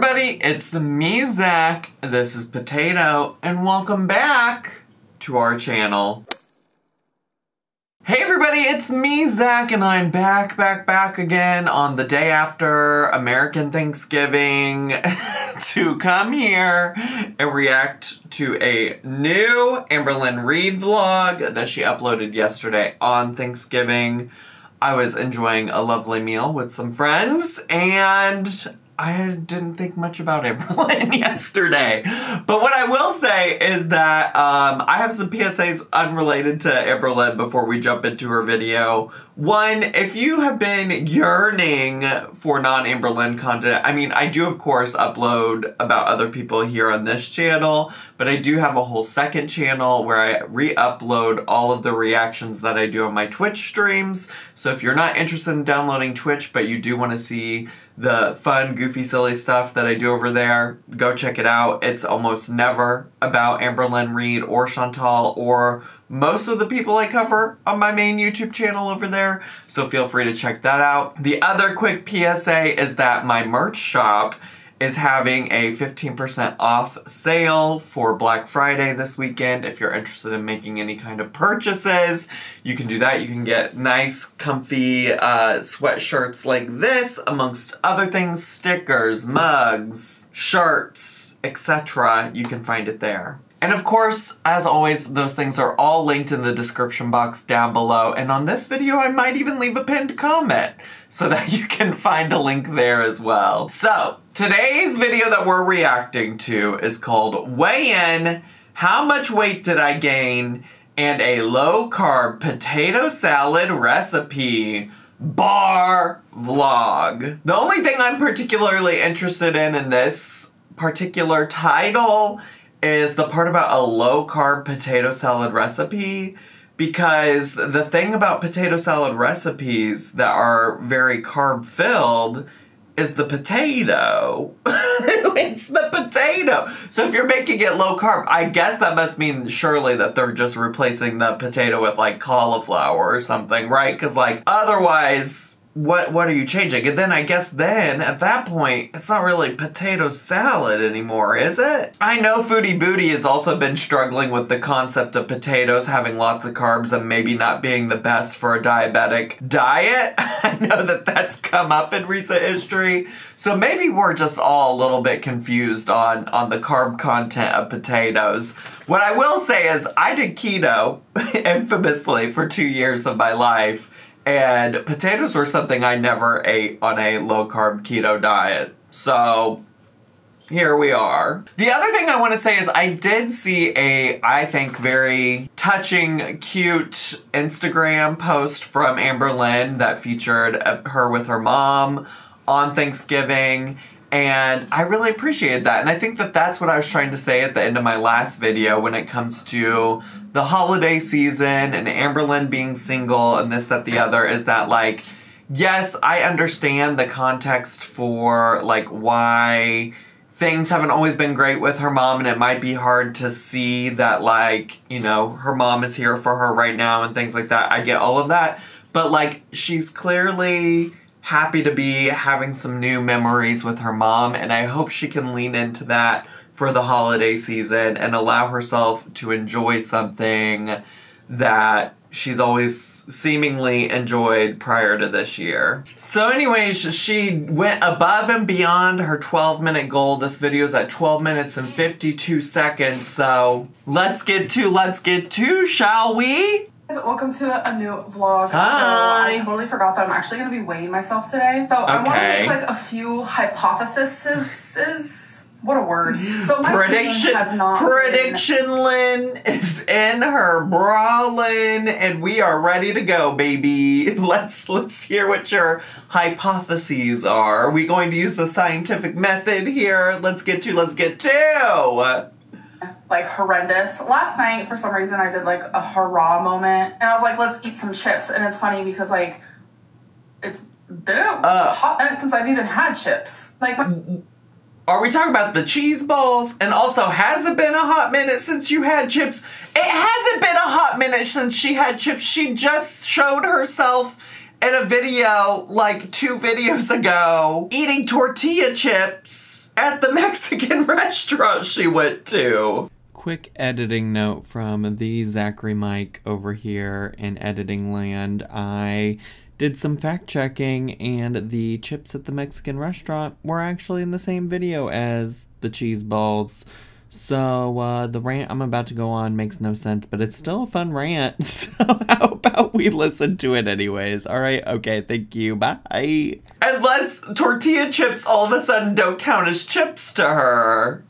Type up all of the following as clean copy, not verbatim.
everybody, it's me, Zach. This is Potato, and welcome back to our channel. Hey everybody, it's me, Zach, and I'm back again on the day after American Thanksgiving to come here and react to a new Amberlynn Reid vlog that she uploaded yesterday on Thanksgiving. I was enjoying a lovely meal with some friends, and I didn't think much about Amberlynn yesterday. But what I will say is that I have some PSAs unrelated to Amberlynn before we jump into her video. One, if you have been yearning for non-Amberlynn content, I mean, I do of course upload about other people here on this channel, but I do have a whole second channel where I re-upload all of the reactions that I do on my Twitch streams. So if you're not interested in downloading Twitch, but you do want to see the fun, goofy, silly stuff that I do over there, go check it out. It's almost never about Amberlynn Reid or Chantal or most of the people I cover on my main YouTube channel over there, so feel free to check that out. The other quick PSA is that my merch shop is having a 15% off sale for Black Friday this weekend. If you're interested in making any kind of purchases, you can do that. You can get nice, comfy sweatshirts like this, amongst other things, stickers, mugs, shirts, etc. You can find it there. And of course, as always, those things are all linked in the description box down below. And on this video, I might even leave a pinned comment so that you can find a link there as well. So, today's video that we're reacting to is called Weigh In, How Much Weight Did I Gain? And a Low-Carb Potato Salad Recipe Bar Vlog. The only thing I'm particularly interested in this particular title is the part about a low-carb potato salad recipe, because the thing about potato salad recipes that are very carb-filled is the potato. It's the potato. So if you're making it low-carb, I guess that must mean surely that they're just replacing the potato with like cauliflower or something, right? Because like otherwise, what are you changing? And then I guess then, at that point, it's not really potato salad anymore, is it? I know Foodie Booty has also been struggling with the concept of potatoes having lots of carbs and maybe not being the best for a diabetic diet. I know that that's come up in recent history. So maybe we're just all a little bit confused on the carb content of potatoes. What I will say is I did keto, infamously, for 2 years of my life. And potatoes were something I never ate on a low-carb keto diet. So, here we are. The other thing I want to say is I did see a, I think, very touching, cute Instagram post from Amberlynn that featured her with her mom on Thanksgiving. And I really appreciated that. And I think that that's what I was trying to say at the end of my last video when it comes to the holiday season and Amberlynn being single and this, that, the other, is that like, yes, I understand the context for like why things haven't always been great with her mom, and it might be hard to see that like, you know, her mom is here for her right now and things like that. I get all of that. But like, she's clearly happy to be having some new memories with her mom, and I hope she can lean into that for the holiday season and allow herself to enjoy something that she's always seemingly enjoyed prior to this year. So anyways, she went above and beyond her 12-minute goal. This video's at 12 minutes and 52 seconds, so let's get to, shall we? Welcome to a new vlog. Hi. So I totally forgot that I'm actually going to be weighing myself today. So I want to make like a few hypotheses. What a word. So my Prediction Lynn is in her bralin, and we are ready to go, baby. Let's hear what your hypotheses are. Are we going to use the scientific method here? Let's get to. Like horrendous. Last night, for some reason, I did like a hurrah moment, and I was like, let's eat some chips. And it's funny because like, it's been a hot minute since I've even had chips. Like, are we talking about the cheese balls? And also, has it been a hot minute since you had chips? It hasn't been a hot minute since she had chips. She just showed herself in a video like 2 videos ago eating tortilla chips at the Mexican restaurant she went to. Quick editing note from the Zacharymike over here in editing land. I did some fact checking, and the chips at the Mexican restaurant were actually in the same video as the cheese balls. So the rant I'm about to go on makes no sense, but it's still a fun rant. So how about we listen to it anyways? All right, okay, thank you, bye. Unless tortilla chips all of a sudden don't count as chips to her.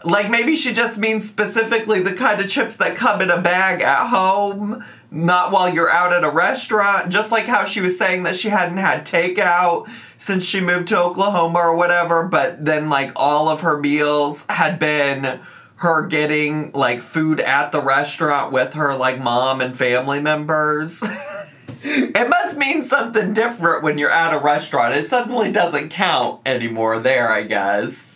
Like, maybe she just means specifically the kind of chips that come in a bag at home, not while you're out at a restaurant. Just like how she was saying that she hadn't had takeout since she moved to Oklahoma or whatever, but then, like, all of her meals had been her getting, like, food at the restaurant with her, like, mom and family members. It must mean something different when you're at a restaurant. It suddenly doesn't count anymore there, I guess.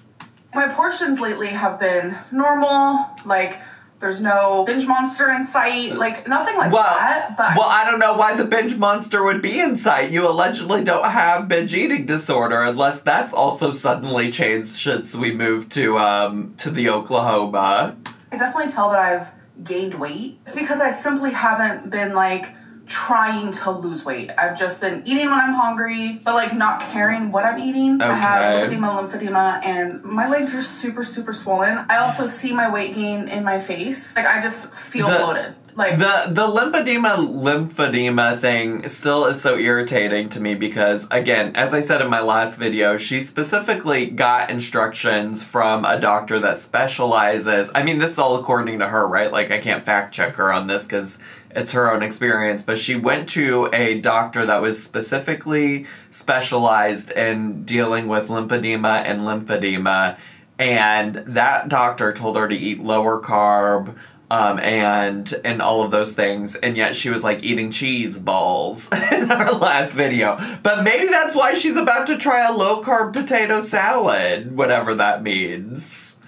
My portions lately have been normal, like, there's no binge monster in sight, like, nothing like that. But well, I don't know why the binge monster would be in sight. You allegedly don't have binge eating disorder, unless that's also suddenly changed since we moved to the Oklahoma. I definitely tell that I've gained weight. It's because I simply haven't been, like, trying to lose weight. I've just been eating when I'm hungry, but like not caring what I'm eating. Okay. I have lymphedema, and my legs are super, super swollen. I also see my weight gain in my face. Like, I just feel bloated. Like, the lymphedema thing still is so irritating to me because, again, as I said in my last video, she specifically got instructions from a doctor that specializes, I mean, this is all according to her, right? Like, I can't fact check her on this because it's her own experience, but she went to a doctor that was specifically specialized in dealing with lymphedema and lymphedema, and that doctor told her to eat lower carb, and all of those things, and yet she was like eating cheese balls in our last video. But maybe that's why she's about to try a low-carb potato salad, whatever that means.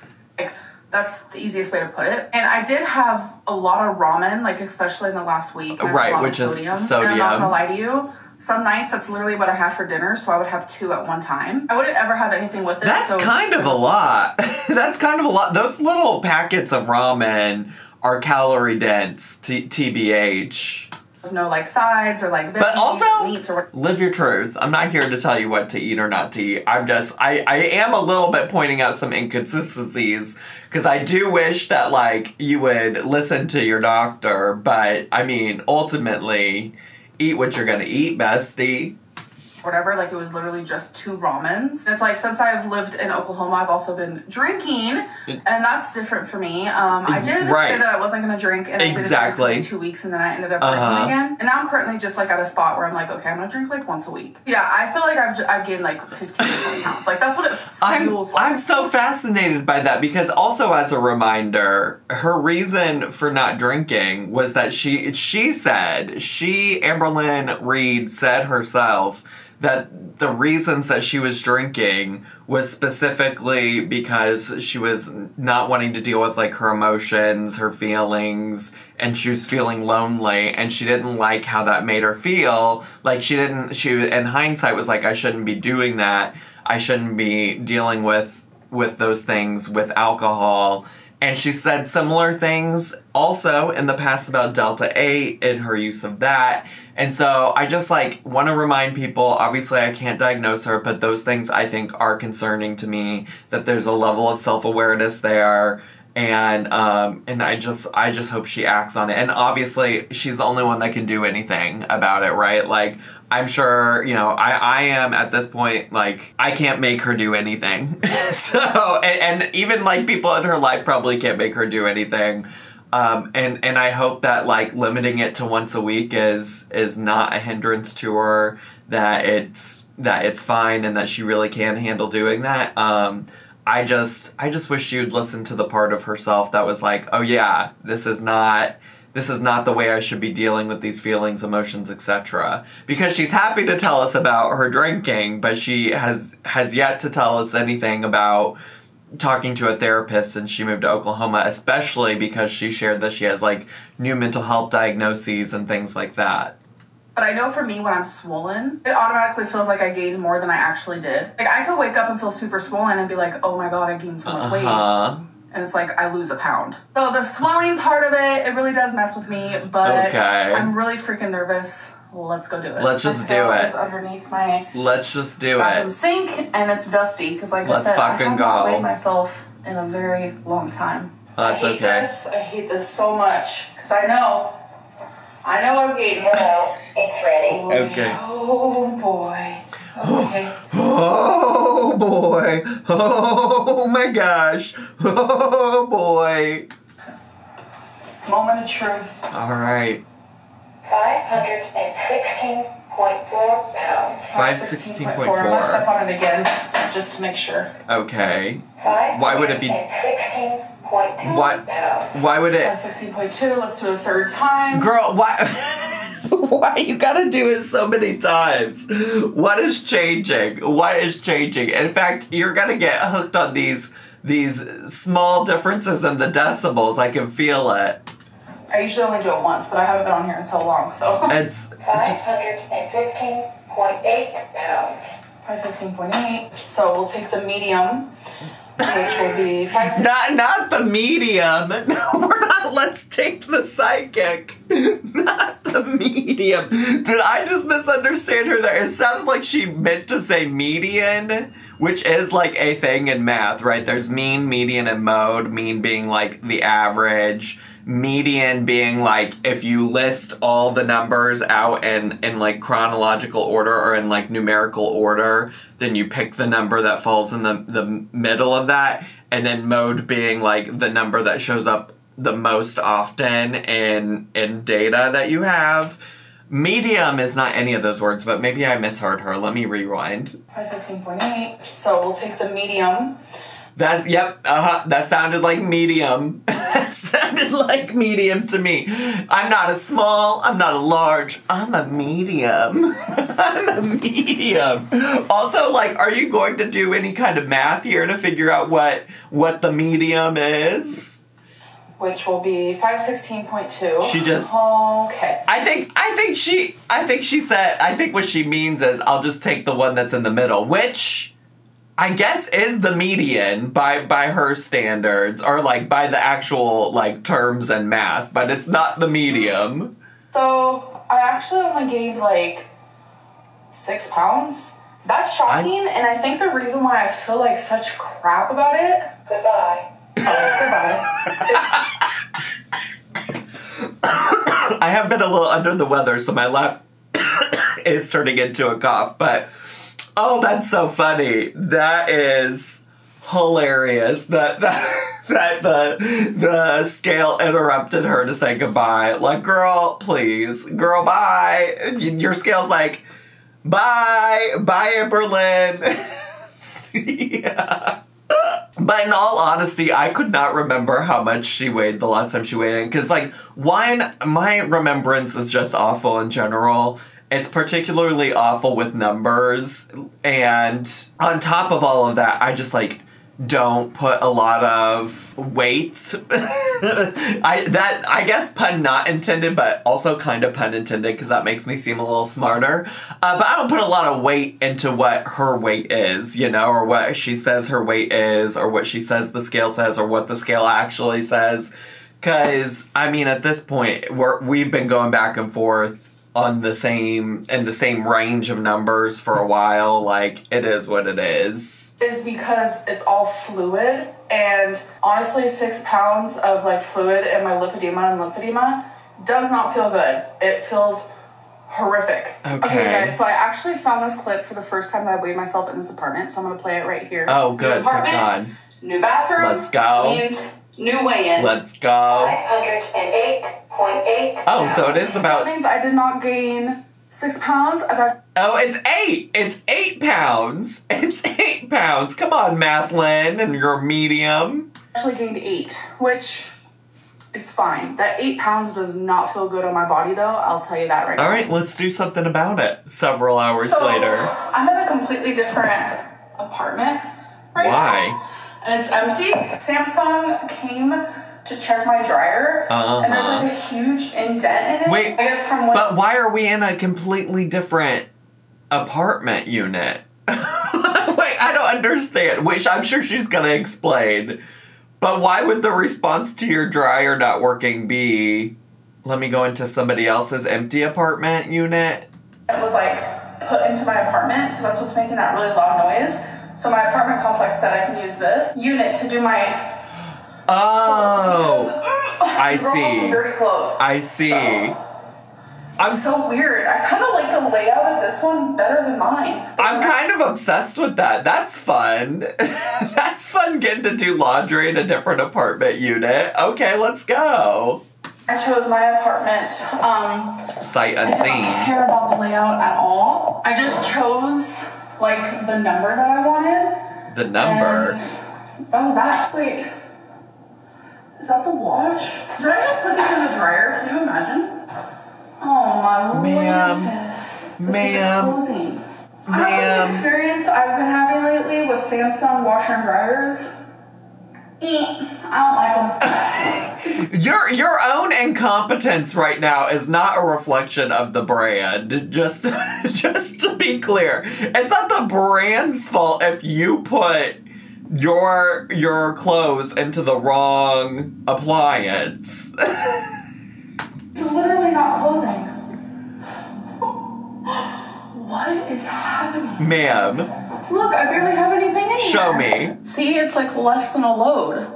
That's the easiest way to put it. And I did have a lot of ramen, like, especially in the last week. Right, which is sodium. And I'm not gonna lie to you, some nights that's literally what I have for dinner, so I would have 2 at one time. I wouldn't ever have anything with it. That's kind of a lot. That's kind of a lot. Those little packets of ramen are calorie dense, TBH. There's no, like, sides or, like, but also, meats or what. Live your truth. I'm not here to tell you what to eat or not to eat. I am a little bit pointing out some inconsistencies, because I do wish that, like, you would listen to your doctor, but, I mean, ultimately, eat what you're gonna eat, bestie. Whatever, like, it was literally just 2 ramens. And it's like, since I've lived in Oklahoma, I've also been drinking, and that's different for me. I did say that I wasn't going to drink, and I did it for 2 weeks, and then I ended up drinking again. And now I'm currently just, like, at a spot where I'm like, okay, I'm going to drink, like, once a week. Yeah, I feel like I've gained, like, 15 to 20 pounds. Like, that's what it feels like. I'm so fascinated by that, because also as a reminder, her reason for not drinking was that Amberlynn Reed said herself, that the reasons that she was drinking was specifically because she was not wanting to deal with, like, her emotions, her feelings, and she was feeling lonely, and she didn't like how that made her feel. Like, she in hindsight was like, I shouldn't be doing that. I shouldn't be dealing with those things with alcohol. And she said similar things also in the past about Delta 8 and her use of that. And so I just, like, want to remind people, obviously I can't diagnose her, but those things I think are concerning to me, that there's a level of self-awareness there. And I just hope she acts on it. And obviously she's the only one that can do anything about it, right? Like, I'm sure, you know, I am at this point, like, I can't make her do anything. So, and even, like, people in her life probably can't make her do anything. And I hope that, like, limiting it to once a week is not a hindrance to her, that it's fine, and that she really can handle doing that. I just wish she would listen to the part of herself that was like, oh yeah, this is not the way I should be dealing with these feelings, emotions, etc. Because she's happy to tell us about her drinking, but she has yet to tell us anything about talking to a therapist since she moved to Oklahoma, especially because she shared that she has, like, new mental health diagnoses and things like that. But I know for me, when I'm swollen, it automatically feels like I gained more than I actually did. Like, I could wake up and feel super swollen and be like, oh my God, I gained so much weight. And it's like, I lose a pound. So the swelling part of it really does mess with me, but I'm really freaking nervous. Let's go do it. Let's just do it. Underneath my Let's just do bathroom sink, and it's dusty, because like I said, I have not weighed myself in a very long time. That's okay. I hate this so much, because I know I'm gained. Hello, it's ready. Okay. Oh boy. Okay. Oh boy. Oh my gosh. Oh boy. Moment of truth. All right. 516.4 pounds. 516.4. I'm gonna step on it again, just to make sure. Okay. Why would it be? 516.2 pounds. Why would it? 516.2. Let's do a third time. Girl, why? Why you gotta do it so many times? What is changing? What is changing? In fact, you're gonna get hooked on these small differences in the decibels. I can feel it. I usually only do it once, but I haven't been on here in so long, so. It's 515.8 pounds. 515.8. So we'll take the medium, which will be 5. not the medium. No, we're not. Let's take the psychic. Not the medium. Did I just misunderstand her there? It sounded like she meant to say median, which is like a thing in math, right? There's mean, median, and mode. Mean being like the average. Median being like if you list all the numbers out in like chronological order or in like numerical order, then you pick the number that falls in the middle of that. And then mode being like the number that shows up the most often in data that you have. Medium is not any of those words, but maybe I misheard her. Let me rewind. 515.8. So we'll take the medium. That sounded like medium. That sounded like medium to me. I'm not a small, I'm not a large, I'm a medium. I'm a medium. Also, like, are you going to do any kind of math here to figure out what the medium is? Which will be 516.2. She just okay. I think she said what she means is I'll just take the one that's in the middle, which I guess is the median by her standards, or like by the actual like terms and math, but it's not the medium. So I actually only gained like 6 pounds. That's shocking, and I think the reason why I feel like such crap about it. Goodbye. Goodbye. I have been a little under the weather, so my laugh is turning into a cough, but oh, that's so funny. That is hilarious. That the scale interrupted her to say goodbye. Like, girl, please. Girl, bye. Your scale's like, bye. Bye, Amberlynn. Yeah. But in all honesty, I could not remember how much she weighed the last time she weighed in. Because, like, one, my remembrance is just awful in general. It's particularly awful with numbers. And on top of all of that, I just, like, don't put a lot of weight. I guess pun not intended, but also kind of pun intended, because that makes me seem a little smarter. But I don't put a lot of weight into what her weight is, you know, or what she says her weight is, or what she says the scale says, or what the scale actually says. Because, I mean, at this point, we've been going back and forth on the same range of numbers for a while. Like, it is what it is. Is because it's all fluid, and honestly 6 pounds of like fluid in my lipedema and lymphedema does not feel good. It feels horrific. Okay guys, so I actually found this clip for the first time that I weighed myself in this apartment, so I'm gonna play it right here. Oh good, new apartment, God. New bathroom. Let's go. Means new weigh-in. Let's go. 508.8. Oh, so it is about. That means I did not gain 6 pounds. Oh, it's 8. It's 8 pounds. It's 8 pounds. Come on, Mathlin, and your medium. I actually gained 8, which is fine. That 8 pounds does not feel good on my body, though. I'll tell you that right now. All right, let's do something about it. Several hours later. I'm in a completely different apartment right now. Why? And it's empty. Samsung came to check my dryer, and there's like a huge indent in it. Wait, I guess from when. But why are we in a completely different apartment unit? Wait, I don't understand. Which I'm sure she's gonna explain. But why would the response to your dryer not working be, let me go into somebody else's empty apartment unit? It was like put into my apartment, so that's what's making that really loud noise. So my apartment complex said I can use this unit to do my clothes. I see. Some dirty clothes. I see. It's so weird. I kind of like the layout of this one better than mine. I'm kind of obsessed with that. That's fun. That's fun getting to do laundry in a different apartment unit. Okay, let's go. I chose my apartment. Sight I unseen. don't care about the layout at all. I just chose like the number that I wanted. The number? And that was that. Wait. Is that the wash? Did I just put this in the dryer? Can you imagine? Oh my goodness. Ma'am. Closing. I don't know the experience I've been having lately with Samsung washer and dryers. I don't like them. Your own incompetence right now is not a reflection of the brand. Just to be clear. It's not the brand's fault if you put your clothes into the wrong appliance. It's literally not closing. What is happening? Ma'am. Look, I barely have anything in here. Show me. See, it's like less than a load.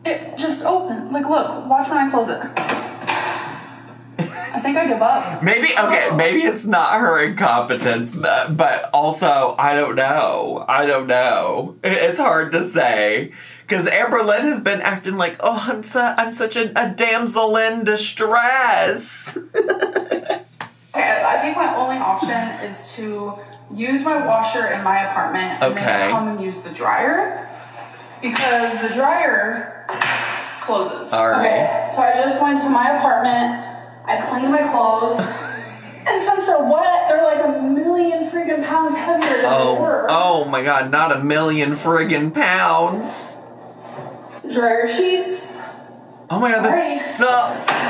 It just opened. Like, look, watch when I close it. I think I give up. Maybe it's not her incompetence, but also, I don't know. It's hard to say. Because Amberlynn has been acting like, oh, I'm such a damsel in distress. Okay, I think my only option is to use my washer in my apartment and then come and use the dryer. Because the dryer closes. All right. Okay, so I just went to my apartment, I cleaned my clothes, and since they're wet, they're like a million friggin' pounds heavier than they were. Oh my god, not a million friggin' pounds. Dryer sheets. Oh my god, that's so...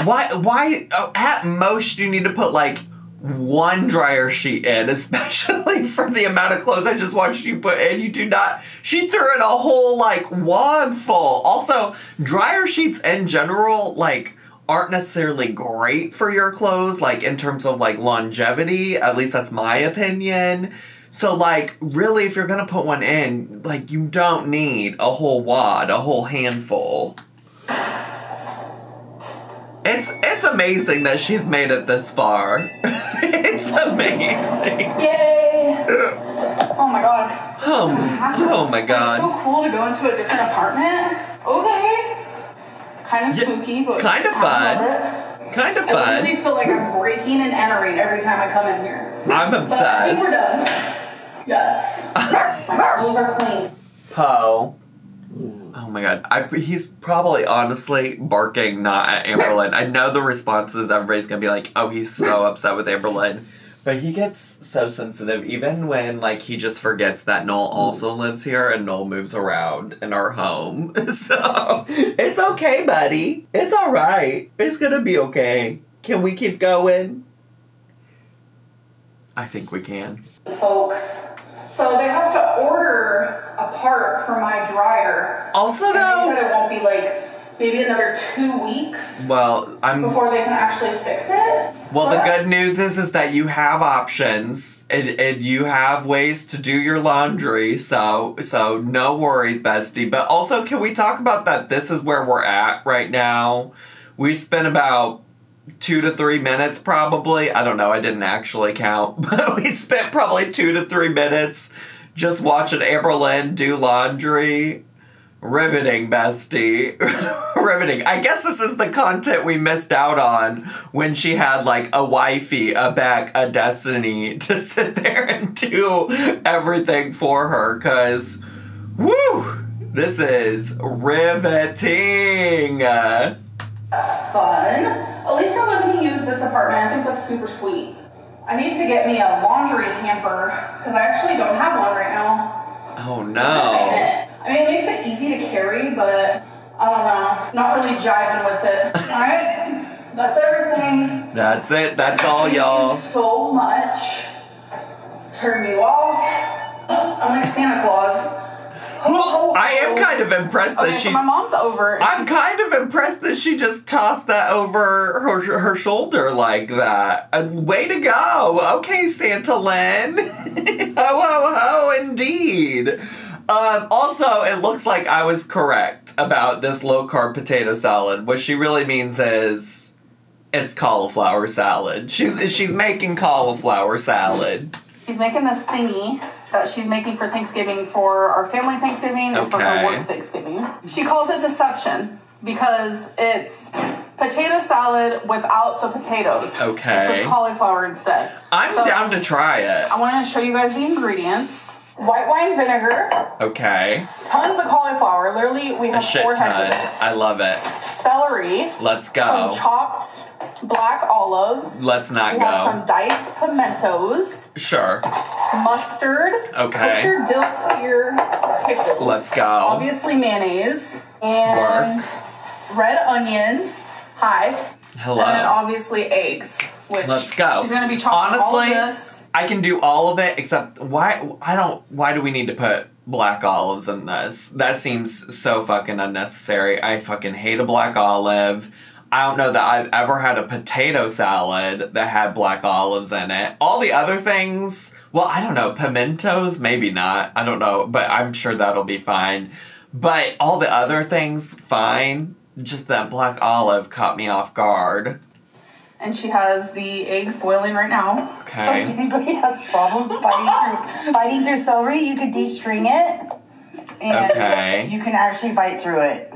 Why at most you need to put like one dryer sheet in, especially for the amount of clothes I just watched you put in. You do not... She threw in a whole like wad full. Also, dryer sheets in general like aren't necessarily great for your clothes, like in terms of like longevity. At least that's my opinion. So, like, really, if you're gonna put one in, like, you don't need a whole wad, a whole handful. It's amazing that she's made it this far. It's amazing. Yay! Oh my god. Oh my god. It's so cool to go into a different apartment. Okay. Kind of spooky, but kind of fun. Kind of fun. I really feel like I'm breaking and entering every time I come in here. I'm obsessed. But I think we're done. Yes. My clothes are clean. Poe. Oh my god. He's probably honestly barking not at Amberlynn. I know the responses, everybody's gonna be like, oh, he's so upset with Amberlynn. But he gets so sensitive, even when, like, he just forgets that Noel also lives here and Noel moves around in our home. So, it's okay, buddy. It's alright. It's gonna be okay. Can we keep going? I think we can. Folks. So they have to order a part for my dryer. Also, though... And they said it won't be, like, maybe another 2 weeks. Well, before they can actually fix it. Well, the good news is that you have options. And you have ways to do your laundry. So no worries, bestie. But also, can we talk about that this is where we're at right now? We spent about 2 to 3 minutes probably. I don't know, I didn't actually count. But we spent probably 2 to 3 minutes just watching Amberlynn do laundry. Riveting, bestie. Riveting. I guess this is the content we missed out on when she had like a wifey, a Beck, a Destiny to sit there and do everything for her. Cause, woo! This is riveting. Fun. At least I'm letting me use this apartment. I think that's super sweet. I need to get me a laundry hamper because I actually don't have one right now. Oh no. I mean, it makes it easy to carry, but I don't know. Not really jiving with it. Alright? That's everything. That's it. That's all, Thank y'all. you so much. Turn you off. I'm like Santa Claus. I am kind of impressed that so my mom's over. I'm kind of impressed that she just tossed that over her shoulder like that. Way to go. Okay, Santa Lynn. Ho, ho, ho, indeed. Also, it looks like I was correct about this low-carb potato salad. What she really means is it's cauliflower salad. She's making cauliflower salad. She's making this thingy that she's making for Thanksgiving for our family Thanksgiving and for her work Thanksgiving. She calls it deception because it's potato salad without the potatoes. Okay. It's with cauliflower instead. I'm down to try it. I want to show you guys the ingredients. White wine vinegar. Okay. Tons of cauliflower. Literally, we have 4 heads of it. I love it. Celery. Let's go. Some chopped black olives. Let's not we go. We have some diced pimentos. Sure. Mustard. Okay. Kosher dill spear pickles. Let's go. Obviously mayonnaise. And red onion. Hi. Hello. And then obviously eggs. Which let's go. She's going to be chopping all of this. I can do all of it except why do we need to put black olives in this? That seems so fucking unnecessary. I fucking hate a black olive. I don't know that I've ever had a potato salad that had black olives in it. All the other things, well, I don't know, pimentos, maybe not. I don't know, but I'm sure that'll be fine. But all the other things, fine. Just that black olive caught me off guard. And she has the eggs boiling right now. Okay. So if anybody has problems biting through celery, you could de-string it. And you can actually bite through it.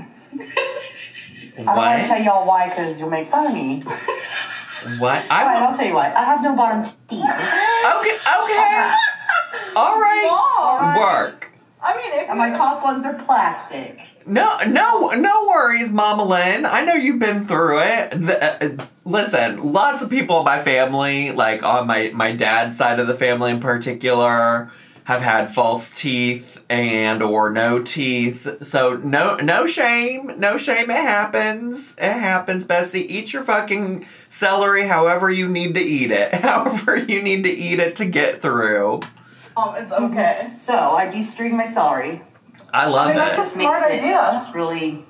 I don't want to tell y'all why because you'll make fun of me. What? Alright, I'll tell you why. I have no bottom teeth. Okay. All right. Work. I mean, and my top ones are plastic. No worries, Mama Lynn. I know you've been through it. Listen, lots of people in my family, like on my dad's side of the family in particular, have had false teeth and or no teeth. So no shame. No shame. It happens. It happens, Bessie. Eat your fucking celery however you need to eat it. However you need to eat it to get through. It's okay. So I de-string my celery. I love it. That's a smart idea. It's really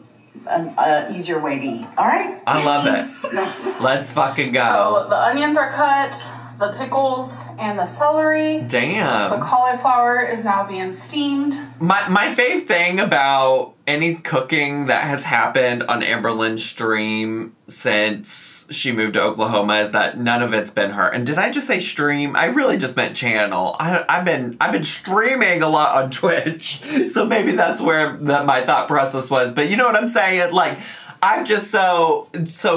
an easier way to eat. All right? I love it. Let's fucking go. So the onions are cut, the pickles, and the celery. Damn. The cauliflower is now being steamed. My fave thing about any cooking that has happened on Amberlynn'S stream since she moved to Oklahoma is that none of it's been her. And did I just say stream? I really just meant channel. I've been streaming a lot on Twitch, so maybe that's where my thought process was. But you know what I'm saying? Like, I'm just so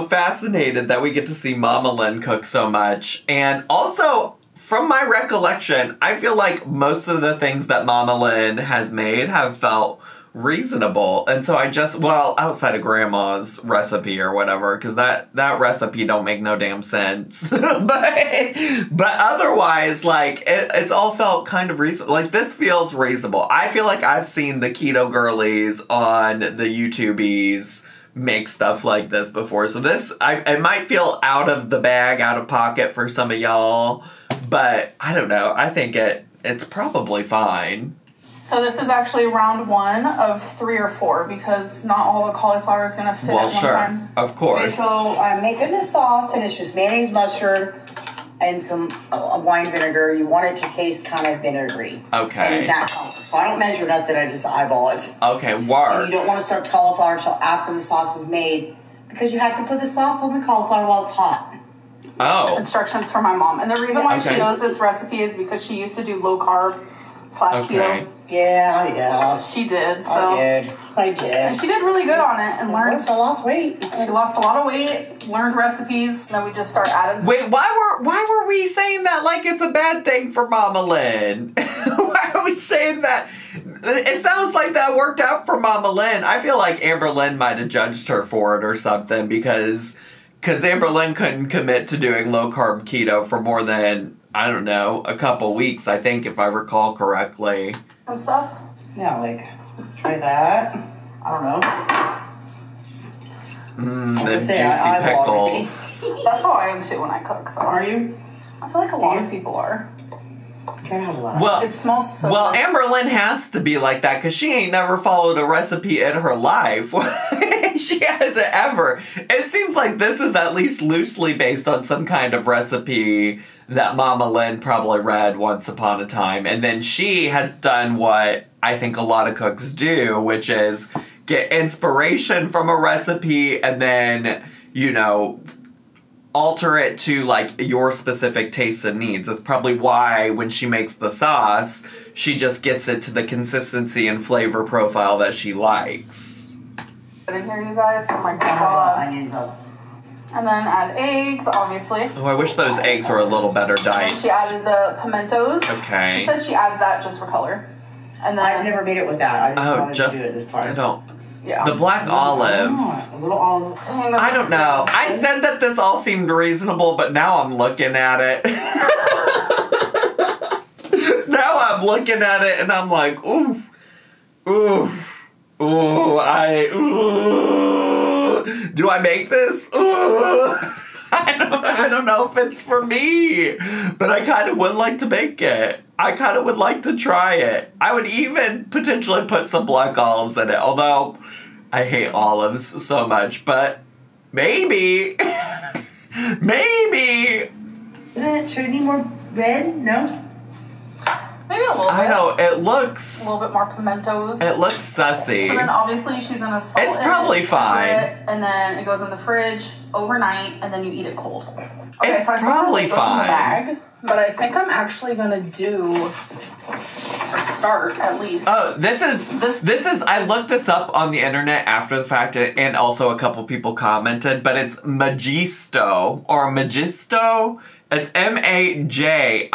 fascinated that we get to see Mama Lynn cook so much. And also, from my recollection, I feel like most of the things that Mama Lynn has made have felt reasonable. And so outside of Grandma's recipe or whatever, because that recipe don't make no damn sense. but otherwise, like, it's all felt kind of reasonable. Like, this feels reasonable. I feel like I've seen the keto girlies on the YouTubies make stuff like this before. So this, it might feel out of the bag, out of pocket for some of y'all, but I don't know. I think it's probably fine. So this is actually round 1 of 3 or 4 because not all the cauliflower is going to fit at one time. Of course. Okay, so I'm making this sauce and it's just mayonnaise, mustard, and some wine vinegar. You want it to taste kind of vinegary. Okay. And that color. So I don't measure nothing, I just eyeball it. Okay, work. And you don't want to start cauliflower until after the sauce is made because you have to put the sauce on the cauliflower while it's hot. Oh. Instructions for my mom. And the reason why she knows this recipe is because she used to do low carb / keto. Yeah. She did, so. I did. And she did really good on it and learned. I lost weight. She lost a lot of weight, learned recipes, and then we just start adding. Wait, why were we saying that like it's a bad thing for Mama Lynn? Why are we saying that? It sounds like that worked out for Mama Lynn. I feel like Amberlynn might have judged her for it or something because Amberlynn couldn't commit to doing low carb keto for more than I don't know, a couple weeks, I think, if I recall correctly. Some stuff? Yeah, like, try that. I don't know. The juicy pickles. That's how I am too when I cook. So. Are you? I feel like a lot of people are. Well, it smells so well, good. Amberlynn has to be like that because she ain't never followed a recipe in her life. She hasn't ever. It seems like this is at least loosely based on some kind of recipe that Mama Lynn probably read once upon a time. And then she has done what I think a lot of cooks do, which is get inspiration from a recipe and then, you know, alter it to, like, your specific tastes and needs. That's probably why when she makes the sauce, she just gets it to the consistency and flavor profile that she likes. I didn't hear you guys. Oh my god. Onions up. And then add eggs, obviously. Oh, I wish those eggs were a little better And diced. she added the pimentos. Okay. She said she adds that just for color. And then I've never made it with that. I just wanted to do it this time. I don't. yeah. The black olive. Oh, a little olive. Dang, I don't know. I said that this all seemed reasonable, but now I'm looking at it. Now I'm looking at it and I'm like, ooh, ooh, ooh, ooh. Do I make this? Ooh. I don't know if it's for me, but I kind of would like to make it. I kind of would like to try it. I would even potentially put some black olives in it, although I hate olives so much, but maybe, maybe. Should we need more red? No? Maybe a little bit. I know, it looks, A little bit more pimentos. it looks sussy. So then obviously she's gonna salt It's it, probably pepper fine. it, and then it goes in the fridge overnight, and then you eat it cold. Okay, It's so I saw probably it goes in the fine. bag, but I think I'm actually gonna do, or start at least. Oh, this is, I looked this up on the internet after the fact, and also a couple people commented, but it's Magisto, or Magisto. It's Majisto,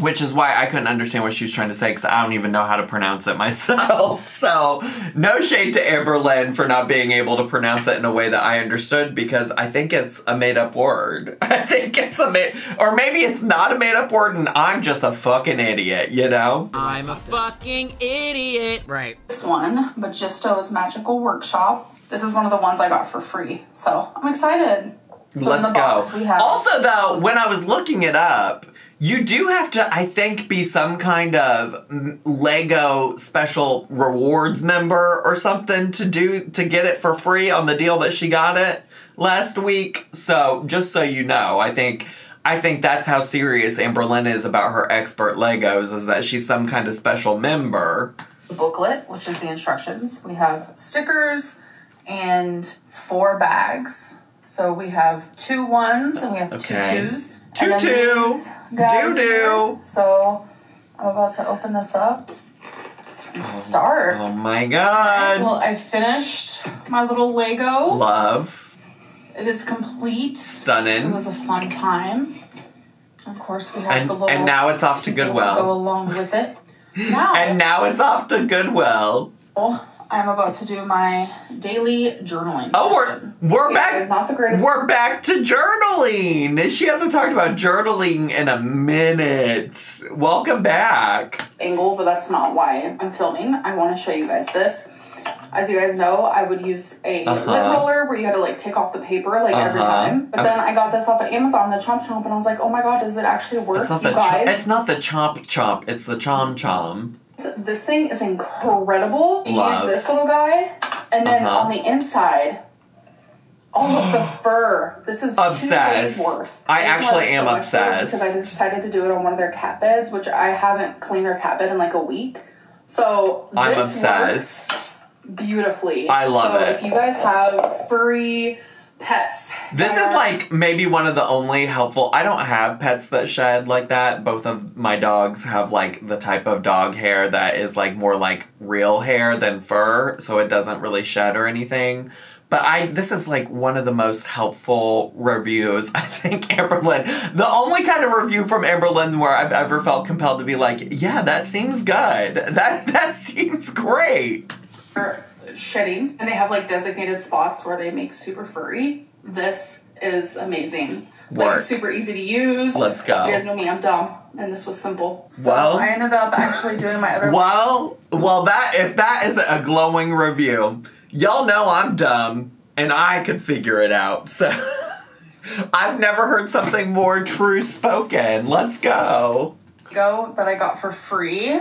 which is why I couldn't understand what she was trying to say, because I don't even know how to pronounce it myself. So, no shade to Amberlynn for not being able to pronounce it in a way that I understood, because I think it's a made-up word. I think it's or maybe it's not a made-up word, and I'm just a fucking idiot, you know? I'm a fucking idiot. Right. This one, Magisto's Magical Workshop. This is one of the ones I got for free, so I'm excited. So Let's in the go. box we have. Also, though, when I was looking it up, you do have to, I think, be some kind of Lego special rewards member or something to get it for free on the deal that she got it last week. So, just so you know, I think that's how serious Amberlynn is about her expert Legos, is that she's some kind of special member. The booklet, which is the instructions. We have stickers and 4 bags. So we have 2 1s and we have 2 2s. Two and then two. these guys here. So I'm about to open this up and start. Oh my god. Well, I finished my little Lego. Love. It is complete. Stunning. It was a fun time. Of course, we have the little. And now it's off to people Goodwill. to go along with it. Now. And now it's off to Goodwill. I'm about to do my daily journaling. Oh, we're back. It's not the greatest. We're back to journaling. She hasn't talked about journaling in a minute. Welcome back. Angle, but that's not why I'm filming. I want to show you guys this. As you guys know, I would use a lid roller where you had to like take off the paper like every time. But then I got this off of Amazon, the Chomp Chomp, and I was like, oh my god, does it actually work, you guys? It's not the Chomp Chomp. It's the Chom Chom. This thing is incredible. You Love. use this little guy, and then on the inside, all of the fur. This is Obsessed. 2 days worth. I actually am so obsessed. because I decided to do it on one of their cat beds, which I haven't cleaned their cat bed in like a week. So I'm this obsessed. works beautifully. I love it. So if you guys have furry pets, This is like maybe one of the only helpful. I don't have pets that shed like that. Both of my dogs have like the type of dog hair that is like more like real hair than fur, so it doesn't really shed or anything. But this is like one of the most helpful reviews, I think, Amberlynn. The only kind of review from Amberlynn where I've ever felt compelled to be like, yeah, that seems good. That seems great. Shedding, and they have like designated spots where they make super furry. This is amazing. Like, it's super easy to use. Let's go. You guys know me, I'm dumb. And this was simple. So well, I ended up actually doing my other well, if that is a glowing review, y'all know I'm dumb and I could figure it out. So I've never heard something more true spoken. Let's go. That I got for free.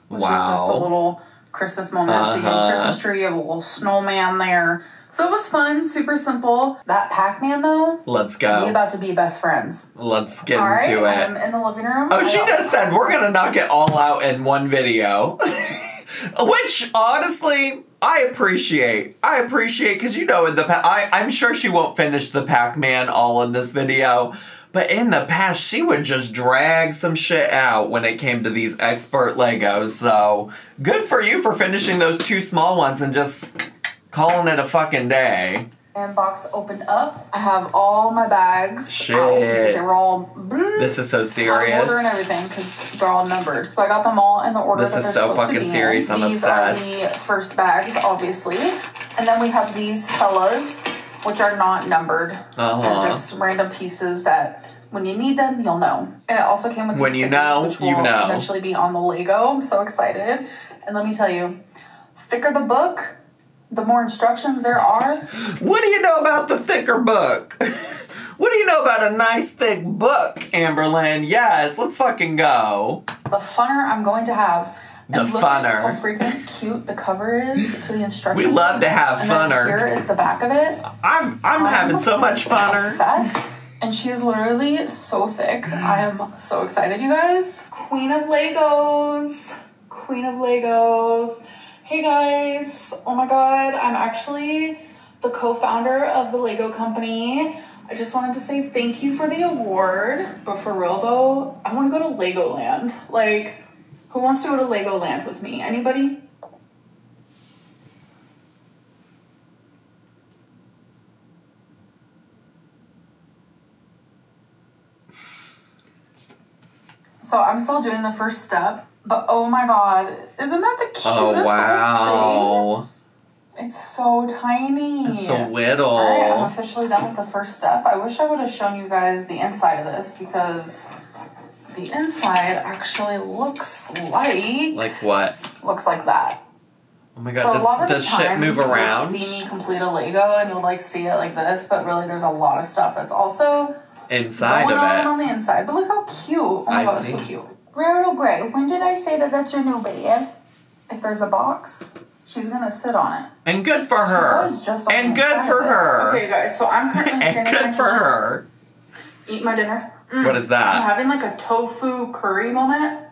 Which is just a little Christmas moment. So you have a Christmas tree, you have a little snowman there. So it was fun, super simple. That Pac-Man though. Let's go. We about to be best friends. Let's get into it. I'm in the living room. Oh, she just said we're gonna knock it all out in one video. Which, honestly, I appreciate. Because, you know, I'm sure she won't finish the Pac-Man all in this video. But in the past, she would just drag some shit out when it came to these expert Legos. So, good for you for finishing those 2 small ones and just calling it a fucking day. And box opened up. I have all my bags. Shit. Because they were all... This is so serious. Out of order and everything, because they're all numbered. So I got them all in the order that they're supposed to be in. This is so fucking serious. I'm obsessed. These are the first bags, obviously. And then we have these fellas, which are not numbered. They're just random pieces that when you need them, you'll know. And it also came with these stickers, which will eventually be on the Lego. I'm so excited. And let me tell you, thicker the book, the more instructions there are. What do you know about the thicker book? What do you know about a nice thick book, Amberlynn? Yes, let's fucking go. The funner I'm going to have. The funner. How freaking cute the cover is to the instructions. We love to have funner. Here is the back of it. I'm having so much funner. Obsessed. And she is literally so thick. I am so excited, you guys. Queen of Legos. Queen of Legos. Hey guys. Oh my god. I'm actually the co-founder of the Lego company. I just wanted to say thank you for the award. But for real though, I want to go to Legoland. Like, who wants to go to Legoland with me? Anybody? So I'm still doing the first step, but oh my god, isn't that the cutest little thing? It's so tiny. It's so little. Alright, I'm officially done with the first step. I wish I would have shown you guys the inside of this because the inside actually looks like... Like what? Looks like that. Oh my god, so a lot of does the time, shit move around? You'll see me complete a Lego and you'll like see it like this, but really there's a lot of stuff that's also inside going of it. on the inside. But look how cute. Oh my god, it's so cute. Rare Gray, when did I say that that's your new bed? If there's a box, she's gonna sit on it. And good for her. She was just on and the good for her. Okay, guys, so I'm currently standing and good for her. Eat my dinner. What is that? I'm having like a tofu curry moment.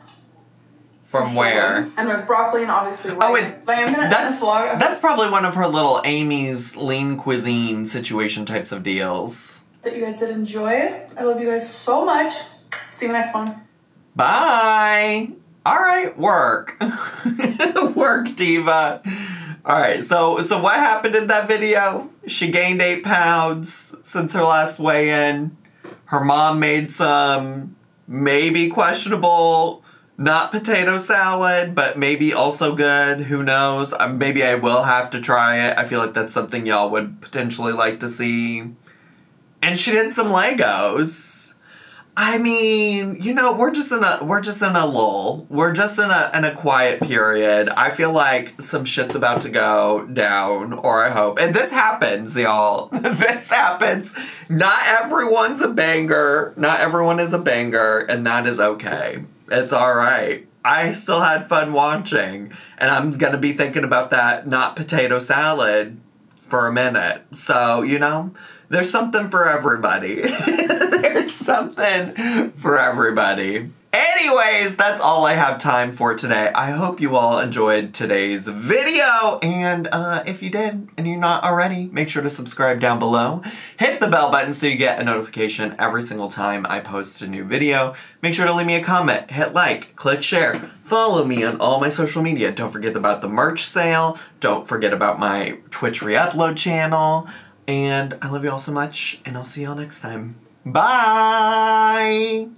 From where? And there's broccoli and obviously rice. Oh, wait. I'm gonna end this vlog. That's probably one of her little Amy's lean cuisine situation types of deals. That you guys did enjoy. I love you guys so much. See you next one. Bye. All right, work. Work, diva. All right, so what happened in that video? She gained 8 pounds since her last weigh-in. Her mom made some maybe questionable, not potato salad, but maybe also good. Who knows? Maybe I will have to try it. I feel like that's something y'all would potentially like to see. And she did some Legos. I mean, you know, we're just in a lull. We're just in a quiet period. I feel like some shit's about to go down, or I hope. And this happens, y'all. This happens. Not everyone's a banger. Not everyone is a banger, and that is okay. It's alright. I still had fun watching, and I'm gonna be thinking about that not potato salad for a minute. So, you know, there's something for everybody. There's something for everybody. Anyways, that's all I have time for today. I hope you all enjoyed today's video. And if you did and you're not already, make sure to subscribe down below. Hit the bell button so you get a notification every single time I post a new video. Make sure to leave me a comment, hit like, click share. Follow me on all my social media. Don't forget about the merch sale. Don't forget about my Twitch re-upload channel. And I love you all so much, and I'll see y'all next time. Bye!